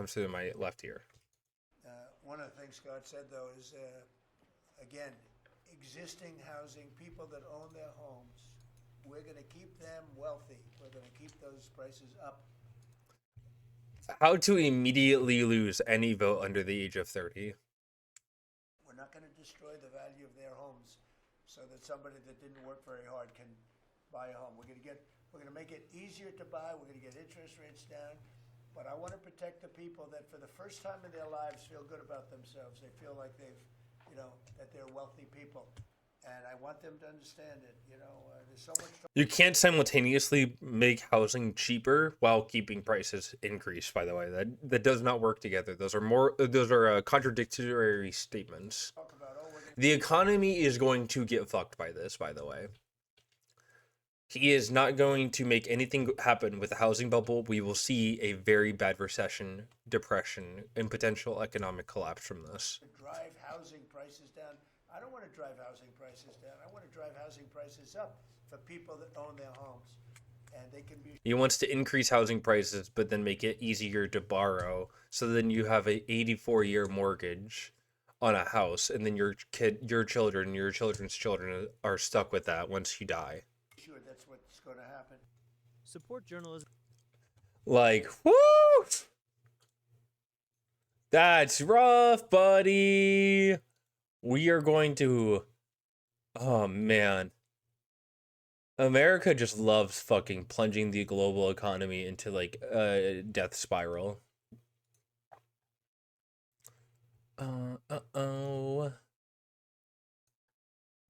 comes to my left here. One of the things Scott said, though, is, again, existing housing, people that own their homes, we're going to keep them wealthy. We're going to keep those prices up. How to immediately lose any vote under the age of 30. We're not going to destroy the value of their homes so that somebody that didn't work very hard can buy a home. We're going to make it easier to buy. We're going to get interest rates down. But I want to protect the people that for the first time in their lives feel good about themselves. They feel like that they're wealthy people. And I want them to understand it. There's so much. You can't simultaneously make housing cheaper while keeping prices increased. By the way, that does not work together. Those are contradictory statements. The economy is going to get fucked by this. By the way, he is not going to make anything happen with the housing bubble. We will see a very bad recession, depression, and potential economic collapse from this. Drive housing prices down. I don't want to drive housing prices down. I want to drive housing prices up for people that own their homes. And they can be. He wants to increase housing prices, but then make it easier to borrow. So then you have a 84-year mortgage on a house, and then your children's children are stuck with that once you die. Sure, that's what's going to happen. Support journalism. Like, whoo! That's rough, buddy. We are going to... Oh, man. America just loves fucking plunging the global economy into, like, a death spiral. Uh-oh.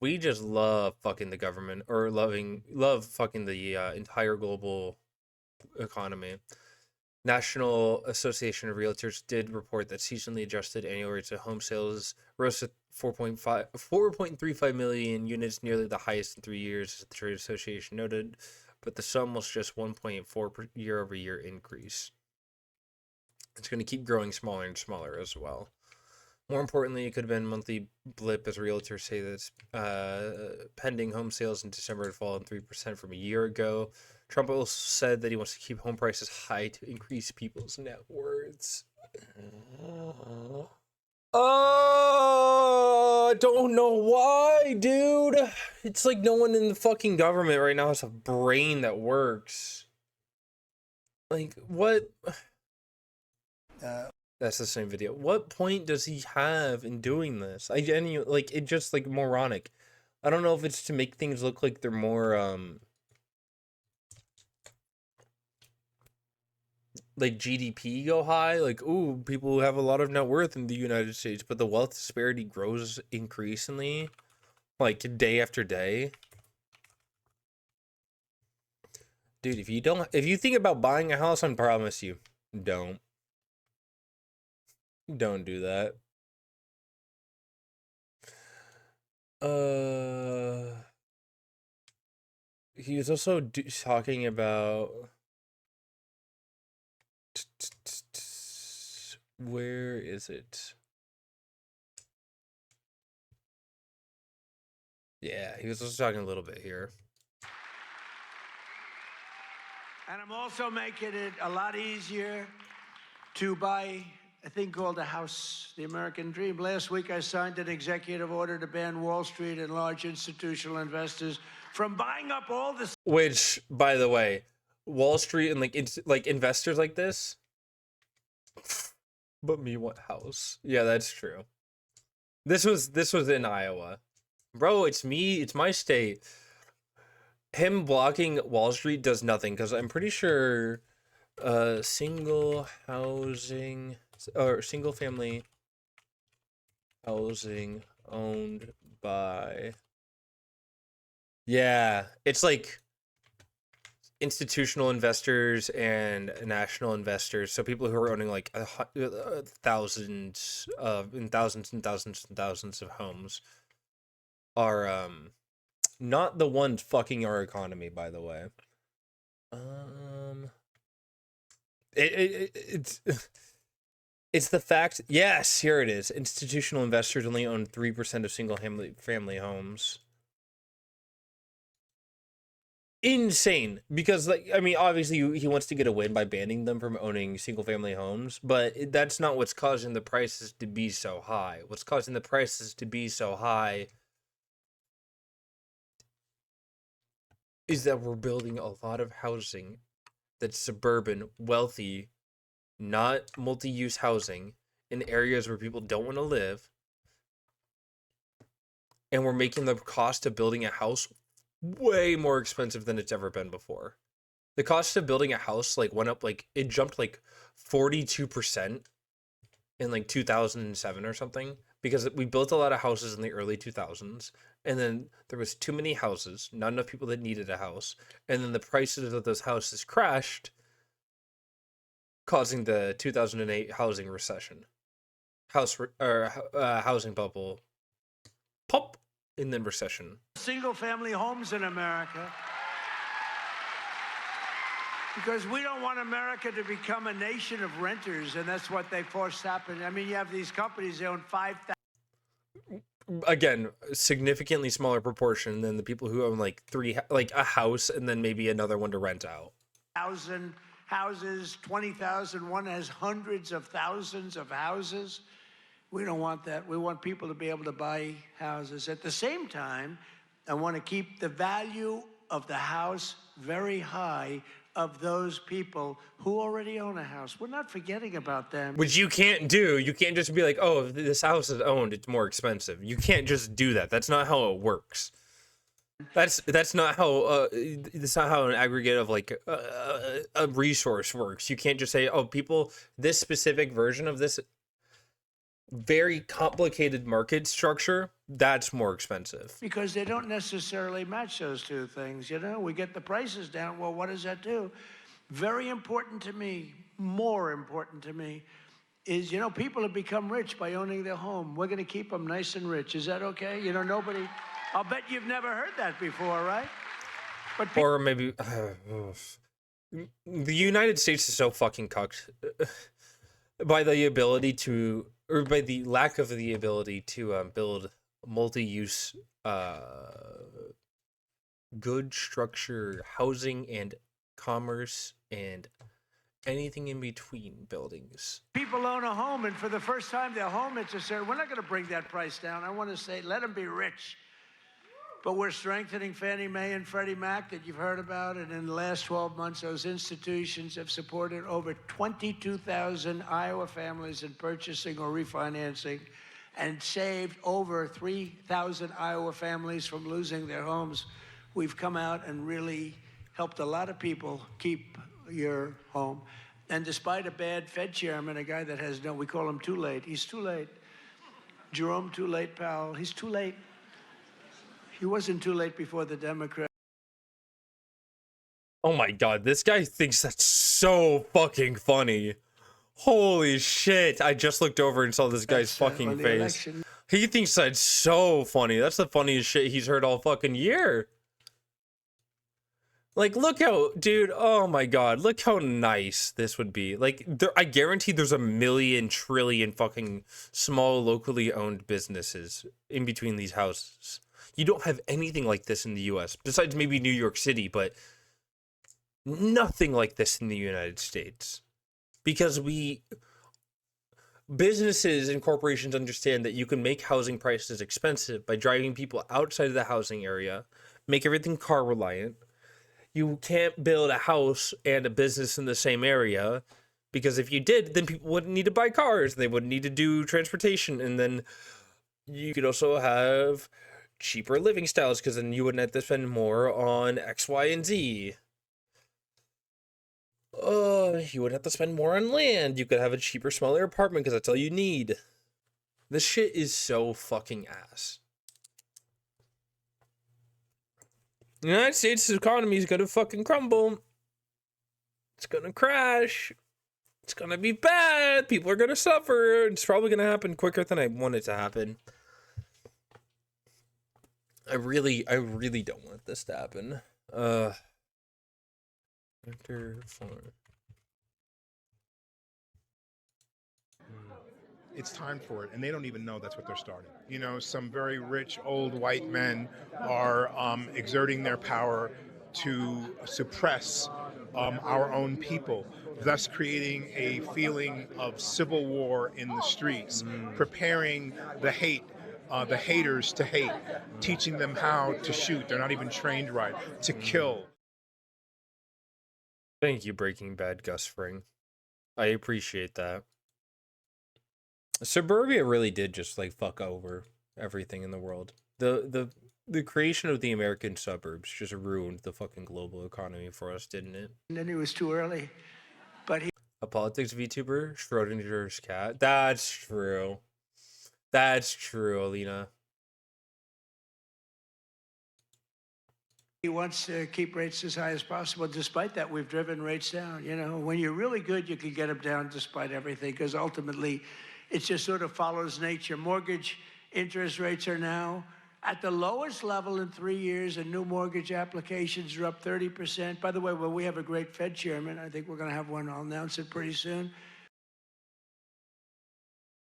We just love fucking the government, or love fucking the entire global economy. National Association of Realtors did report that seasonally adjusted annual rates of home sales rose to 4.35 million units, nearly the highest in 3 years, as the trade association noted, but the sum was just 1.4 year-over-year increase. It's going to keep growing smaller and smaller as well. More importantly, it could have been a monthly blip, as realtors say that pending home sales in December had fallen 3% from a year ago. Trump also said that he wants to keep home prices high to increase people's net worths. I don't know why, dude. It's like no one in the fucking government right now has a brain that works. Like, what? That's the same video. What point does he have in doing this? I genuinely, like, it just, like, moronic. I don't know if it's to make things look like they're more, like, GDP go high. Like, ooh, people who have a lot of net worth in the United States, but the wealth disparity grows increasingly, like, day after day. Dude, if you think about buying a house, I promise you, don't. Don't do that. He was also talking about where is it? Yeah, he was also talking a little bit here. And I'm also making it a lot easier to buy a thing called a house, the American dream. Last week, I signed an executive order to ban Wall Street and large institutional investors from buying up all this. Which, by the way, Wall Street and like investors like this. But me, what house? Yeah, that's true. This was in Iowa, bro. It's me. It's my state. Him blocking Wall Street does nothing because I'm pretty sure, single housing or single family housing owned by, yeah, it's like institutional investors and national investors, so people who are owning like thousands and thousands and thousands and thousands of homes are not the ones fucking our economy, by the way. It's the fact. Yes, here it is. Institutional investors only own 3% of single family homes. insane, because like, I mean, obviously he wants to get a win by banning them from owning single family homes, but that's not what's causing the prices to be so high. What's causing the prices to be so high is that we're building a lot of housing that's suburban, wealthy, not multi-use housing in areas where people don't want to live, and we're making the cost of building a house way more expensive than it's ever been before. The cost of building a house like went up, like it jumped like 42% in like 2007 or something, because we built a lot of houses in the early 2000s, and then there was too many houses, not enough people that needed a house, and then the prices of those houses crashed, causing the 2008 housing recession, housing bubble pop, and then recession. Single-family homes in America, because we don't want America to become a nation of renters, and that's what they forced happen. I mean, you have these companies, they own 5,000. Again, significantly smaller proportion than the people who own like like a house and then maybe another one to rent out. Houses, 20,000. One has hundreds of thousands of houses. We don't want that. We want people to be able to buy houses. At the same time, I want to keep the value of the house very high of those people who already own a house. We're not forgetting about them. Which you can't do. You can't just be like, oh, if this house is owned, it's more expensive. You can't just do that. That's not how it works. That's not how that's not how an aggregate of like a resource works. You can't just say, oh, people, this specific version of this very complicated market structure, that's more expensive. Because they don't necessarily match those two things. You know, we get the prices down. Well, what does that do? Very important to me, more important to me, is, you know, people have become rich by owning their home. We're going to keep them nice and rich. Is that okay? You know, nobody, I'll bet you've never heard that before, right? But or maybe the United States is so fucking cucked by the ability to, or by the lack of the ability to build multi-use good structure housing and commerce and anything in between buildings. people own a home, and for the first time, their home interests are, we're not going to bring that price down. I want to say, let them be rich. But we're strengthening Fannie Mae and Freddie Mac that you've heard about. And in the last 12 months, those institutions have supported over 22,000 Iowa families in purchasing or refinancing, and saved over 3,000 Iowa families from losing their homes. We've come out and really helped a lot of people keep your home. And despite a bad Fed chairman, a guy that has no, we call him too late. He's too late. Jerome Too Late Powell, he's too late. He wasn't too late before the Democrats. Oh my god, this guy thinks that's so fucking funny. Holy shit, I just looked over and saw this guy's fucking face. Election. He thinks that's so funny. That's the funniest shit he's heard all fucking year. Like, look how, dude, oh my god, look how nice this would be. Like, I guarantee there's a million trillion fucking small locally owned businesses in between these houses. You don't have anything like this in the US, besides maybe New York City, but nothing like this in the United States. Because businesses and corporations understand that you can make housing prices expensive by driving people outside of the housing area, make everything car reliant. You can't build a house and a business in the same area, because if you did, then people wouldn't need to buy cars, and they wouldn't need to do transportation, and then you could also have cheaper living styles, because then you wouldn't have to spend more on X, Y, and Z. You would have to spend more on land. You could have a cheaper, smaller apartment because that's all you need. This shit is so fucking ass. The United States' economy is gonna fucking crumble. It's gonna crash. It's gonna be bad. People are gonna suffer. It's probably gonna happen quicker than I want it to happen. I really don't want this to happen. Enter form. It's time for it, and they don't even know that's what they're starting. You know, some very rich old white men are exerting their power to suppress our own people, thus creating a feeling of civil war in the streets, preparing the haters to hate, teaching them how to shoot. They're not even trained right, to kill. Thank you, Breaking Bad Gus Fring. I appreciate that. Suburbia really did just like fuck over everything in the world. The creation of the American suburbs just ruined the fucking global economy for us, didn't it? And then it was too early. But A politics VTuber, Schrodinger's cat. That's true. That's true, Alina. he wants to keep rates as high as possible. Despite that, we've driven rates down. You know, when you're really good, you can get them down despite everything, because ultimately it just sort of follows nature. Mortgage interest rates are now at the lowest level in 3 years, and new mortgage applications are up 30%. By the way, well, we have a great Fed chairman. I think we're going to have one. I'll announce it pretty soon.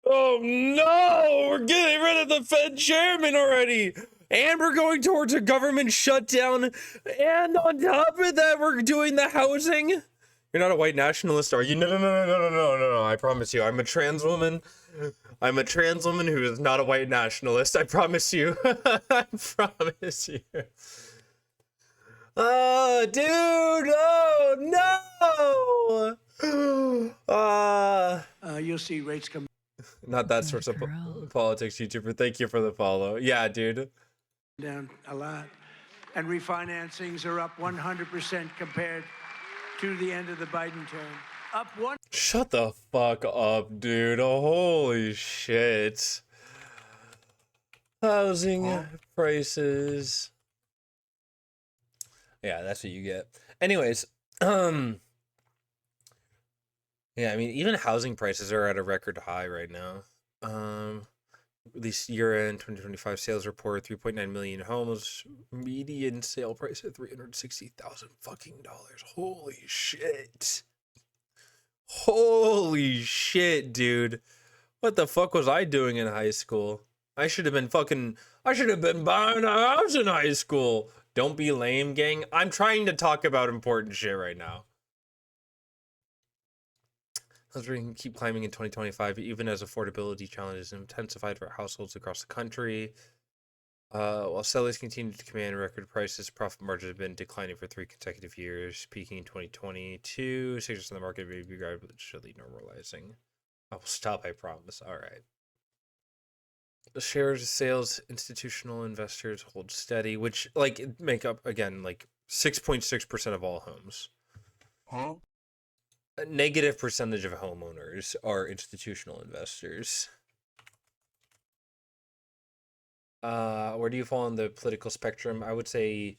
Oh no! We're getting rid of the Fed chairman already! And we're going towards a government shutdown. And on top of that, we're doing the housing. You're not a white nationalist, are you? No. I promise you. I'm a trans woman. I'm a trans woman who is not a white nationalist. I promise you. I promise you. Oh, dude. Oh, no. You'll see rates come Not that sort of politics YouTuber. Thank you for the follow. Yeah, dude. down a lot. And refinancings are up 100% compared to the end of the Biden term. Up one. Shut the fuck up, dude. Holy shit. Housing prices. Yeah, that's what you get. Anyways, yeah, I mean, even housing prices are at a record high right now. This year-end 2025 sales report, 3.9 million homes, median sale price at $360,000 fucking dollars. Holy shit. Holy shit, dude. What the fuck was I doing in high school? I should have been buying a house in high school. Don't be lame, gang. I'm trying to talk about important shit right now. House rates keep climbing in 2025, even as affordability challenges intensified for households across the country. While sellers continue to command record prices, profit margins have been declining for 3 consecutive years, peaking in 2022. Sectors in the market may be gradually normalizing. I will stop, I promise. All right. The shares of sales institutional investors hold steady, which like make up again like 6.6% of all homes. Huh? A negative percentage of homeowners are institutional investors. Where do you fall on the political spectrum? I would say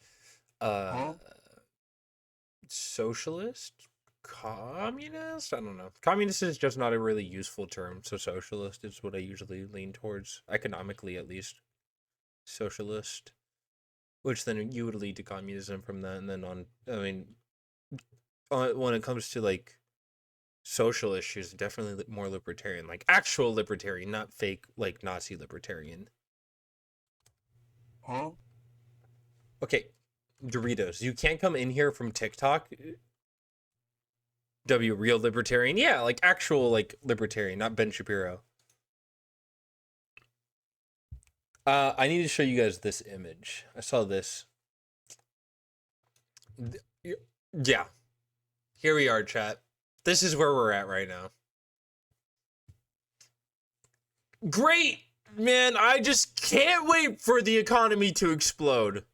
socialist, communist. I don't know. Communist is just not a really useful term, so socialist is what I usually lean towards, economically at least. Socialist, which then you would lead to communism from that, and then on. I mean, when it comes to like social issues, definitely more libertarian, like actual libertarian, not fake like Nazi libertarian. Huh? Okay, Doritos, you can't come in here from TikTok. Real libertarian? Yeah, like actual like libertarian, not Ben Shapiro. I need to show you guys this image. I saw this. Yeah. Here we are, chat. This is where we're at right now. Great, man. I just can't wait for the economy to explode.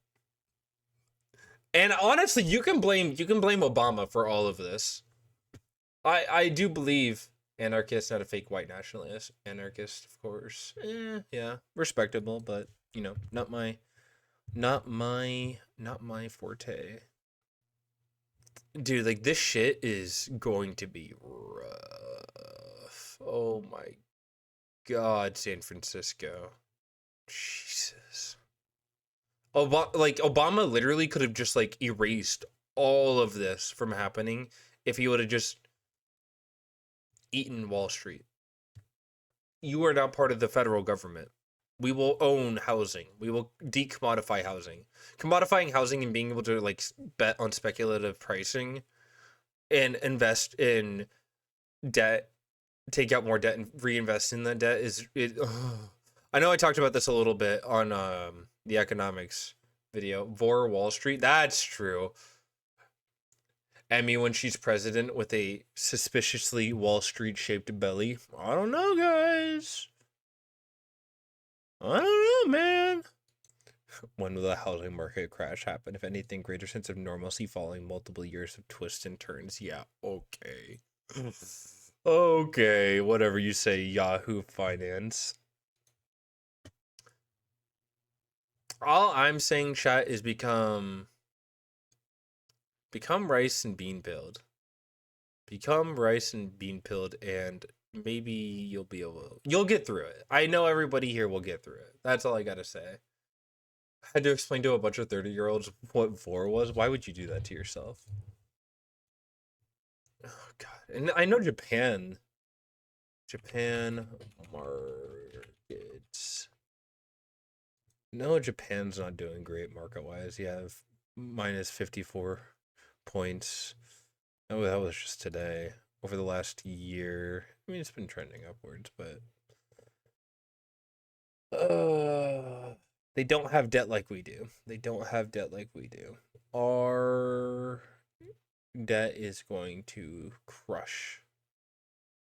And honestly, you can blame Obama for all of this. I do believe anarchist, not a fake white nationalist. Anarchist, of course. Yeah, respectable, but you know, not my forte. Dude, like this shit is going to be rough. Oh my God, San Francisco. Jesus. Obama literally could have just like erased all of this from happening if he would have just eaten Wall Street. You are now part of the federal government. We will own housing. We will decommodify housing. Commodifying housing and being able to like bet on speculative pricing and invest in debt, take out more debt and reinvest in that debt is it. I know I talked about this a little bit on the economics video. Vor Wall Street. That's true. Emmy when she's president with a suspiciously Wall Street shaped belly. I don't know, guys. I don't know, man. When will the housing market crash happen? If anything, greater sense of normalcy following multiple years of twists and turns. Yeah, okay. Okay, whatever you say, Yahoo Finance. All I'm saying, chat, is become rice and bean pilled. Become rice and bean pilled, and maybe you'll get through it. I know everybody here will get through it. That's all I gotta say. I had to explain to a bunch of 30-year-olds what vor was. Why would you do that to yourself? Oh god. And I know Japan markets. No, Japan's not doing great market-wise. You have minus 54 points. Oh, that was just today. Over the last year. I mean, it's been trending upwards, but they don't have debt like we do. They don't have debt like we do. Our debt is going to crush